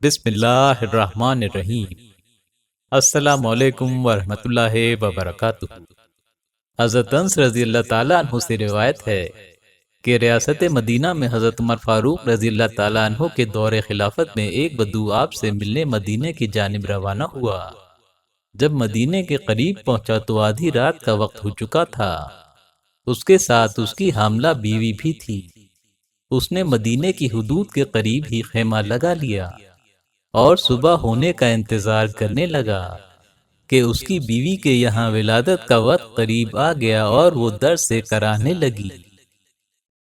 بسم اللہ الرحمن الرحیم۔ السلام علیکم ورحمۃ اللہ وبرکاتہ۔ حضرت انس رضی اللہ تعالیٰ عنہ سے روایت ہے کہ ریاست مدینہ میں حضرت عمر فاروق رضی اللہ تعالیٰ عنہ کے دور خلافت میں ایک بدو آپ سے ملنے مدینے کی جانب روانہ ہوا۔ جب مدینے کے قریب پہنچا تو آدھی رات کا وقت ہو چکا تھا۔ اس کے ساتھ اس کی حاملہ بیوی بھی تھی۔ اس نے مدینے کی حدود کے قریب ہی خیمہ لگا لیا اور صبح ہونے کا انتظار کرنے لگا کہ اس کی بیوی کے یہاں ولادت کا وقت قریب آ گیا اور وہ در سے کراہنے لگی۔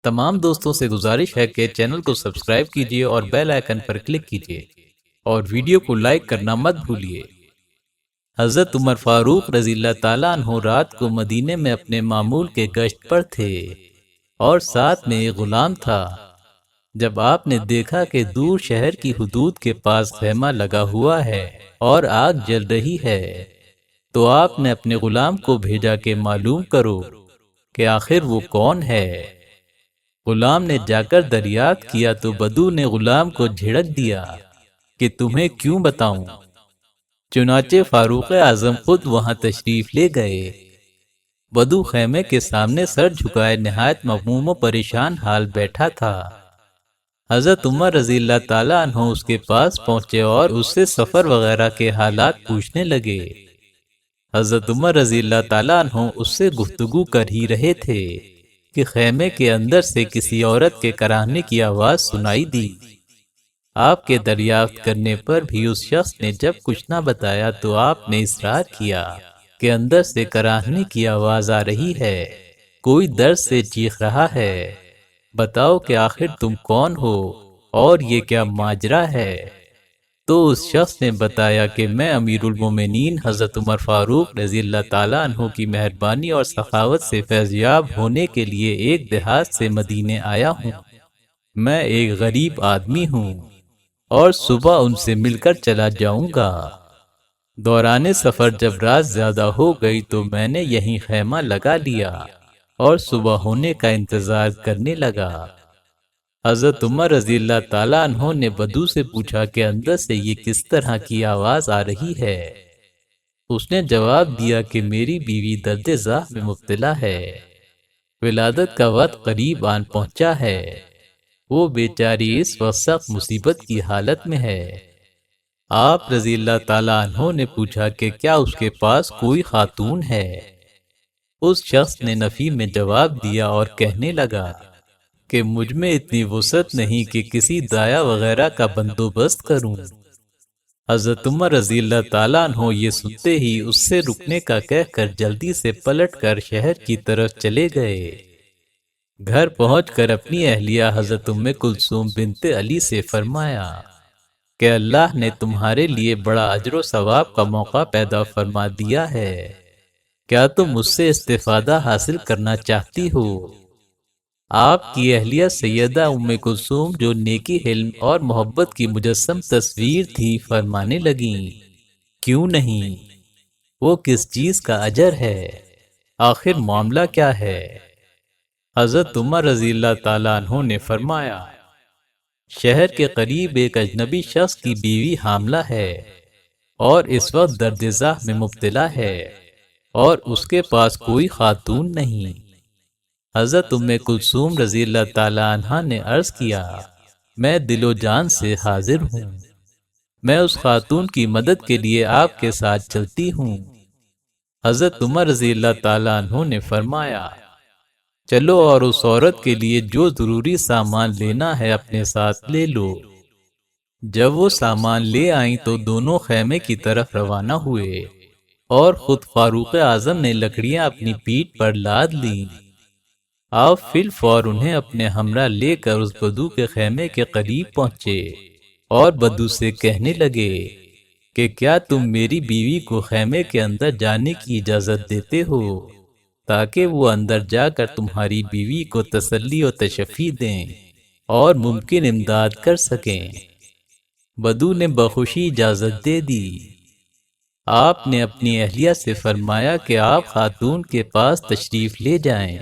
تمام دوستوں سے گزارش ہے کہ چینل کو سبسکرائب کیجیے اور بیل آئیکن پر کلک کیجیے اور ویڈیو کو لائک کرنا مت بھولیے۔ حضرت عمر فاروق رضی اللہ تعالیٰ عنہ رات کو مدینے میں اپنے معمول کے گشت پر تھے اور ساتھ میں ایک غلام تھا۔ جب آپ نے دیکھا کہ دور شہر کی حدود کے پاس خیمہ لگا ہوا ہے اور آگ جل رہی ہے تو آپ نے اپنے غلام کو بھیجا کہ معلوم کرو کہ آخر وہ کون ہے۔ غلام نے جا کر دریافت کیا تو بدو نے غلام کو جھڑک دیا کہ تمہیں کیوں بتاؤں۔ چنانچہ فاروق اعظم خود وہاں تشریف لے گئے۔ بدو خیمے کے سامنے سر جھکائے نہایت مغموم و پریشان حال بیٹھا تھا۔ حضرت عمر رضی اللہ تعالیٰ عنہ اس کے پاس پہنچے اور اس سے سفر وغیرہ کے حالات پوچھنے لگے۔ حضرت عمر رضی اللہ تعالیٰ عنہ اس سے گفتگو کر ہی رہے تھے کہ خیمے کے اندر سے کسی عورت کے کراہنے کی آواز سنائی دی۔ آپ کے دریافت کرنے پر بھی اس شخص نے جب کچھ نہ بتایا تو آپ نے اصرار کیا کہ اندر سے کراہنے کی آواز آ رہی ہے، کوئی درد سے چیخ رہا ہے، بتاؤ کہ آخر تم کون ہو اور یہ کیا ماجرا ہے؟ تو اس شخص نے بتایا کہ میں امیر المومنین حضرت عمر فاروق رضی اللہ تعالیٰ عنہ کی مہربانی اور سخاوت سے فیضیاب ہونے کے لیے ایک دیہات سے مدینے آیا ہوں۔ میں ایک غریب آدمی ہوں اور صبح ان سے مل کر چلا جاؤں گا۔ دوران سفر جب رات زیادہ ہو گئی تو میں نے یہیں خیمہ لگا لیا اور صبح ہونے کا انتظار کرنے لگا۔ حضرت عمر رضی اللہ تعالیٰ عنہ نے بدو سے پوچھا کہ اندر سے یہ کس طرح کی آواز آ رہی ہے؟ اس نے جواب دیا کہ میری بیوی درد زاہ میں مبتلا ہے، ولادت کا وقت قریب آن پہنچا ہے، وہ بیچاری اس وقت سخت مصیبت کی حالت میں ہے۔ آپ رضی اللہ تعالیٰ عنہ نے پوچھا کہ کیا اس کے پاس کوئی خاتون ہے؟ اس شخص نے نفی میں جواب دیا اور کہنے لگا کہ مجھ میں اتنی وسعت نہیں کہ کسی دایا وغیرہ کا بندوبست کروں۔ حضرت عمر رضی اللہ تعالیٰ عنہ یہ سنتے ہی اس سے رکنے کا کہہ کر جلدی سے پلٹ کر شہر کی طرف چلے گئے۔ گھر پہنچ کر اپنی اہلیہ حضرت ام کلثوم بنت علی سے فرمایا کہ اللہ نے تمہارے لیے بڑا اجر و ثواب کا موقع پیدا فرما دیا ہے، کیا تم اس سے استفادہ حاصل کرنا چاہتی ہو؟ آپ کی اہلیہ سیدہ ام کلثوم جو نیکی، حلم اور محبت کی مجسم تصویر تھی فرمانے لگیں، کیوں نہیں؟ وہ کس چیز کا اجر ہے؟ آخر معاملہ کیا ہے؟ حضرت عمر رضی اللہ تعالیٰ عنہ نے فرمایا، شہر کے قریب ایک اجنبی شخص کی بیوی حاملہ ہے اور اس وقت درد زاہ میں مبتلا ہے اور اس کے پاس کوئی خاتون نہیں۔ حضرت ام کلثوم رضی اللہ تعالیٰ عنہا نے عرض کیا، میں دل و جان سے حاضر ہوں، میں اس خاتون کی مدد کے لیے آپ کے ساتھ چلتی ہوں۔ حضرت عمر رضی اللہ تعالیٰ عنہ نے فرمایا، چلو اور اس عورت کے لیے جو ضروری سامان لینا ہے اپنے ساتھ لے لو۔ جب وہ سامان لے آئیں تو دونوں خیمے کی طرف روانہ ہوئے اور خود فاروق اعظم نے لکڑیاں اپنی پیٹھ پر لاد لیں۔ آپ فی الفور انہیں اپنے ہمراہ لے کر اس بدو کے خیمے کے قریب پہنچے اور بدو سے کہنے لگے کہ کیا تم میری بیوی کو خیمے کے اندر جانے کی اجازت دیتے ہو تاکہ وہ اندر جا کر تمہاری بیوی کو تسلی و تشفی دیں اور ممکن امداد کر سکیں؟ بدو نے بخوشی اجازت دے دی۔ آپ نے اپنی اہلیہ سے فرمایا کہ آپ خاتون کے پاس تشریف لے جائیں۔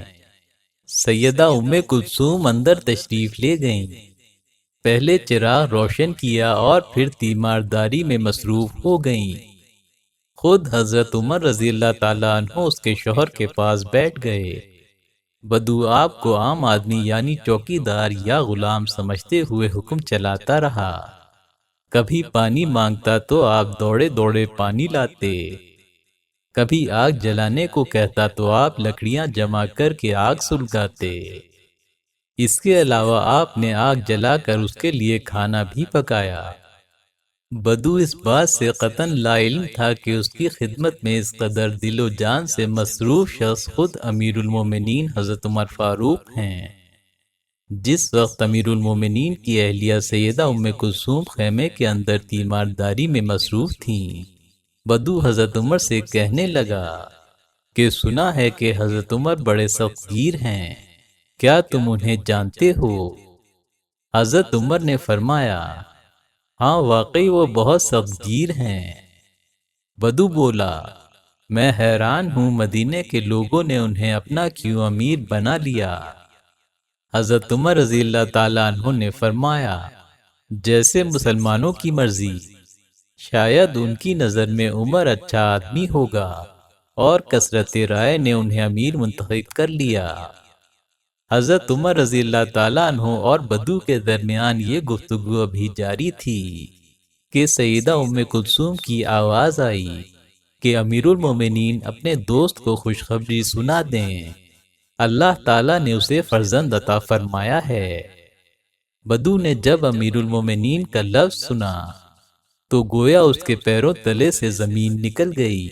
سیدہ ام کلثوم اندر تشریف لے گئیں۔ پہلے چراغ روشن کیا اور پھر تیمارداری میں مصروف ہو گئیں۔ خود حضرت عمر رضی اللہ تعالیٰ عنہ اس کے شوہر کے پاس بیٹھ گئے۔ بدو آپ کو عام آدمی یعنی چوکی دار یا غلام سمجھتے ہوئے حکم چلاتا رہا۔ کبھی پانی مانگتا تو آپ دوڑے دوڑے پانی لاتے، کبھی آگ جلانے کو کہتا تو آپ لکڑیاں جمع کر کے آگ سلگاتے۔ اس کے علاوہ آپ نے آگ جلا کر اس کے لیے کھانا بھی پکایا۔ بدو اس بات سے قطعاً لا علم تھا کہ اس کی خدمت میں اس قدر دل و جان سے مصروف شخص خود امیر المومنین حضرت عمر فاروق ہیں۔ جس وقت امیر المومنین کی اہلیہ سیدہ ام کلثوم خیمے کے اندر تیمارداری میں مصروف تھیں، بدو حضرت عمر سے کہنے لگا کہ سنا ہے کہ حضرت عمر بڑے سخت گیر ہیں، کیا تم انہیں جانتے ہو؟ حضرت عمر نے فرمایا، ہاں واقعی وہ بہت سخت گیر ہیں۔ بدو بولا، میں حیران ہوں مدینے کے لوگوں نے انہیں اپنا کیوں امیر بنا لیا؟ حضرت عمر رضی اللہ تعالیٰ عنہ نے فرمایا، جیسے مسلمانوں کی مرضی، شاید ان کی نظر میں عمر اچھا آدمی ہوگا اور کثرت رائے نے انہیں امیر منتخب کر لیا۔ حضرت عمر رضی اللہ تعالیٰ عنہ اور بدو کے درمیان یہ گفتگو ابھی جاری تھی کہ سیدہ ام کلثوم کی آواز آئی کہ امیر المومنین اپنے دوست کو خوشخبری سنا دیں، اللہ تعالیٰ نے اسے فرزند عطا فرمایا ہے۔ بدو نے جب امیر المومنین کا لفظ سنا تو گویا اس کے پیروں تلے سے زمین نکل گئی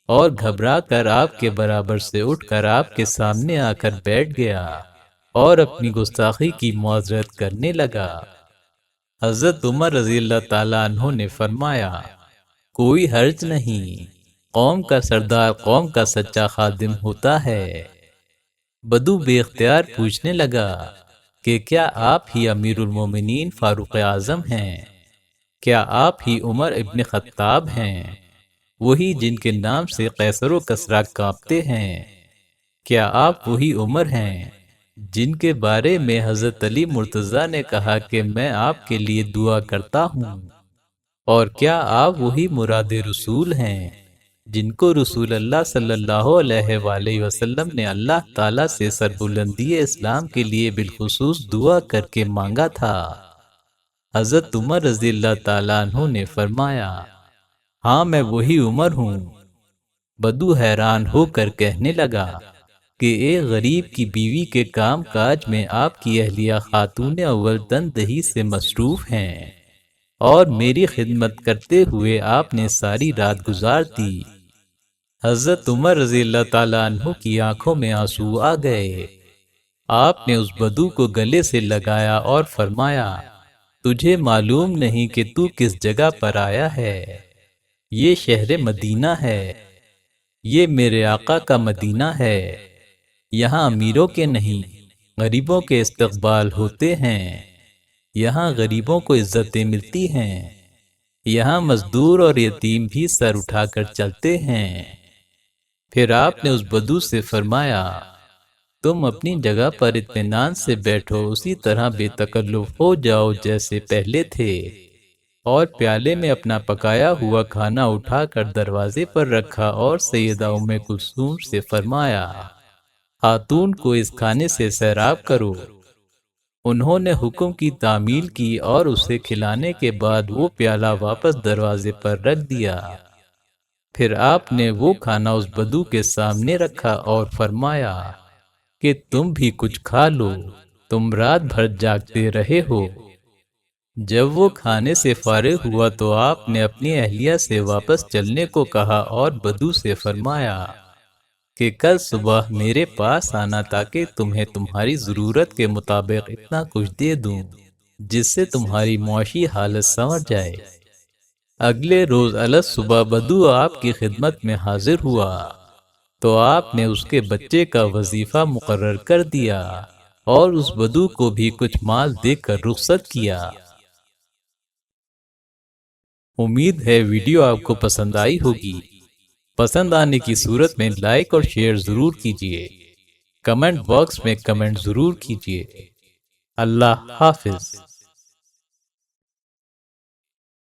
اور گھبرا کر آپ کے برابر سے اٹھ کر آپ کے سامنے آ کر بیٹھ گیا اور اپنی گستاخی کی معذرت کرنے لگا۔ حضرت عمر رضی اللہ تعالیٰ عنہ نے فرمایا، کوئی حرج نہیں، قوم کا سردار قوم کا سچا خادم ہوتا ہے۔ بدو بے اختیار پوچھنے لگا کہ کیا آپ ہی امیر المومنین فاروق اعظم ہیں؟ کیا آپ ہی عمر ابن خطاب ہیں، وہی جن کے نام سے قیصر و کسریٰ کانپتے ہیں؟ کیا آپ وہی عمر ہیں جن کے بارے میں حضرت علی مرتضیٰ نے کہا کہ میں آپ کے لیے دعا کرتا ہوں؟ اور کیا آپ وہی مراد رسول ہیں جن کو رسول اللہ صلی اللہ علیہ وآلہ وسلم نے اللہ تعالیٰ سے سربلندی اسلام کے لیے بالخصوص دعا کر کے مانگا تھا؟ حضرت عمر رضی اللہ تعالیٰ عنہ نے فرمایا، ہاں میں وہی عمر ہوں۔ بدو حیران ہو کر کہنے لگا کہ ایک غریب کی بیوی کے کام کاج میں آپ کی اہلیہ خاتون اول دہی سے مصروف ہیں اور میری خدمت کرتے ہوئے آپ نے ساری رات گزار دی۔ حضرت عمر رضی اللہ تعالیٰ عنہ کی آنکھوں میں آنسو آ گئے۔ آپ نے اس بدو کو گلے سے لگایا اور فرمایا، تجھے معلوم نہیں کہ تو کس جگہ پر آیا ہے؟ یہ شہر مدینہ ہے، یہ میرے آقا کا مدینہ ہے۔ یہاں امیروں کے نہیں غریبوں کے استقبال ہوتے ہیں، یہاں غریبوں کو عزتیں ملتی ہیں، یہاں مزدور اور یتیم بھی سر اٹھا کر چلتے ہیں۔ پھر آپ نے اس بدو سے فرمایا، تم اپنی جگہ پر اطمینان سے بیٹھو، اسی طرح بے تکلف ہو جاؤ جیسے پہلے تھے، اور پیالے میں اپنا پکایا ہوا کھانا اٹھا کر دروازے پر رکھا اور سیدہ ام کلثوم سے فرمایا، خاتون کو اس کھانے سے سیراب کرو۔ انہوں نے حکم کی تعمیل کی اور اسے کھلانے کے بعد وہ پیالہ واپس دروازے پر رکھ دیا۔ پھر آپ نے وہ کھانا اس بدو کے سامنے رکھا اور فرمایا کہ تم بھی کچھ کھا لو، تم رات بھر جاگتے رہے ہو۔ جب وہ کھانے سے فارغ ہوا تو آپ نے اپنی اہلیہ سے واپس چلنے کو کہا اور بدو سے فرمایا کہ کل صبح میرے پاس آنا تاکہ تمہیں تمہاری ضرورت کے مطابق اتنا کچھ دے دوں جس سے تمہاری معاشی حالت سنور جائے۔ اگلے روز الصبح بدو آپ کی خدمت میں حاضر ہوا تو آپ نے اس کے بچے کا وظیفہ مقرر کر دیا اور اس بدو کو بھی کچھ مال دے کر رخصت کیا۔ امید ہے ویڈیو آپ کو پسند آئی ہوگی۔ پسند آنے کی صورت میں لائک اور شیئر ضرور کیجیے، کمنٹ باکس میں کمنٹ ضرور کیجیے۔ اللہ حافظ۔